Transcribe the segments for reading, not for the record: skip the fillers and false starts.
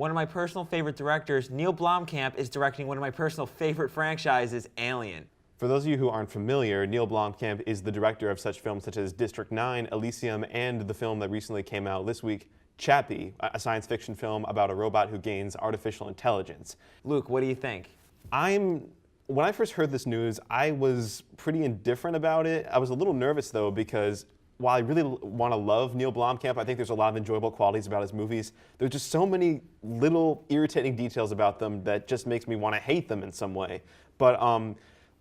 one of my personal favorite directors, Neill Blomkamp, is directing one of my personal favorite franchises, Alien. For those of you who aren't familiar, Neill Blomkamp is the director of such films such as District 9, Elysium, and the film that recently came out this week, Chappie, a science fiction film about a robot who gains artificial intelligence. Luke, what do you think? When I first heard this news, I was pretty indifferent about it. I was a little nervous though, because while I really want to love Neill Blomkamp, I think there's a lot of enjoyable qualities about his movies. There's just so many little irritating details about them that just makes me want to hate them in some way. But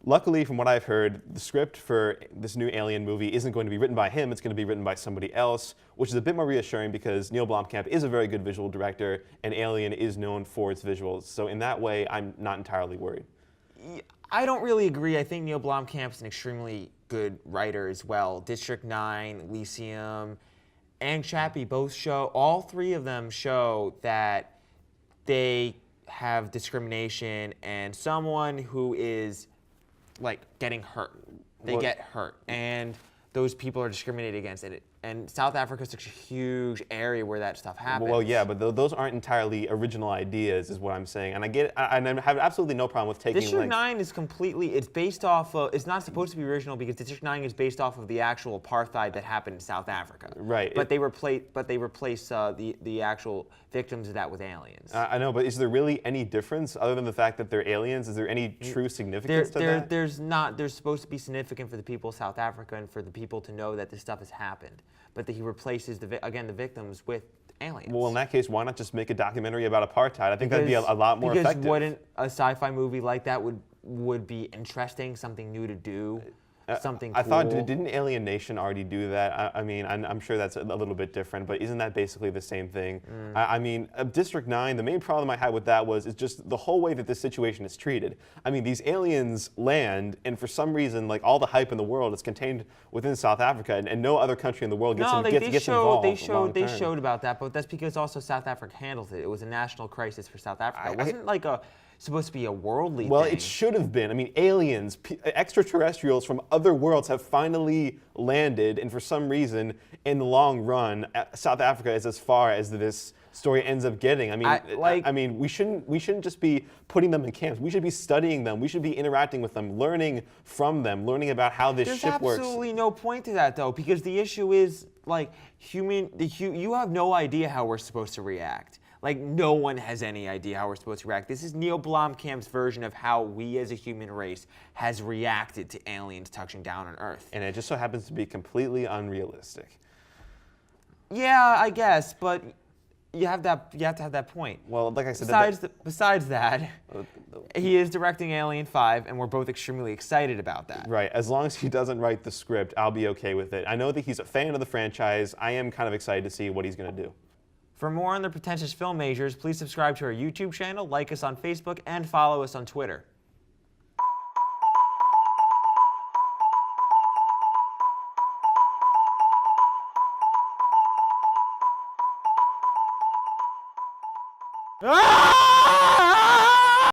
luckily, from what I've heard, the script for this new Alien movie isn't going to be written by him, it's going to be written by somebody else, which is a bit more reassuring because Neill Blomkamp is a very good visual director, and Alien is known for its visuals. So in that way, I'm not entirely worried. I don't really agree. I think Neill Blomkamp's an extremely good writer as well. District 9, Elysium, and Chappie both show, all three of them show that they have discrimination and someone who is like getting hurt. They get hurt, and those people are discriminated against. And South Africa is such a huge area where that stuff happens. Well, yeah, but those aren't entirely original ideas, is what I'm saying. And I have absolutely no problem with taking. District 9 is completely. It's based off of. It's not supposed to be original because District 9 is based off of the actual apartheid that happened in South Africa. Right. But they replace the actual victims of that with aliens. I know, but is there really any difference other than the fact that they're aliens? Is there any true significance to that? There's not. There's supposed to be significant for the people of South Africa and for the people to know that this stuff has happened. But that he replaces the victims with aliens. Well, in that case, why not just make a documentary about apartheid? I think that'd be a lot more effective. Because wouldn't a sci-fi movie like that would be interesting, something new to do, something cool? I thought, didn't Alien Nation already do that? I mean, I'm sure that's a little bit different, but isn't that basically the same thing? I mean, District 9, the main problem I had with that is just the whole way that this situation is treated. I mean, these aliens land, and for some reason, like all the hype in the world is contained within South Africa, and no other country in the world gets involved. They showed about that, but that's because also South Africa handled it. It was a national crisis for South Africa. It wasn't like supposed to be a worldly thing. Well, it should have been. I mean, aliens, extraterrestrials from other worlds have finally landed, and for some reason, in the long run, South Africa is as far as this story ends up getting. I mean, we shouldn't just be putting them in camps. We should be studying them. We should be interacting with them, learning from them, learning about how this ship works. There's absolutely no point to that, though, because the issue is, like, you have no idea how we're supposed to react. Like, no one has any idea how we're supposed to react. This is Neill Blomkamp's version of how we as a human race has reacted to aliens touching down on Earth. And it just so happens to be completely unrealistic. Yeah, I guess, but you have to have that point. Well, like I said, besides that, he is directing Alien 5, and we're both extremely excited about that. Right. As long as he doesn't write the script, I'll be okay with it. I know that he's a fan of the franchise. I am kind of excited to see what he's going to do. For more on the Pretentious Film Majors, please subscribe to our YouTube channel, like us on Facebook, and follow us on Twitter. Ah!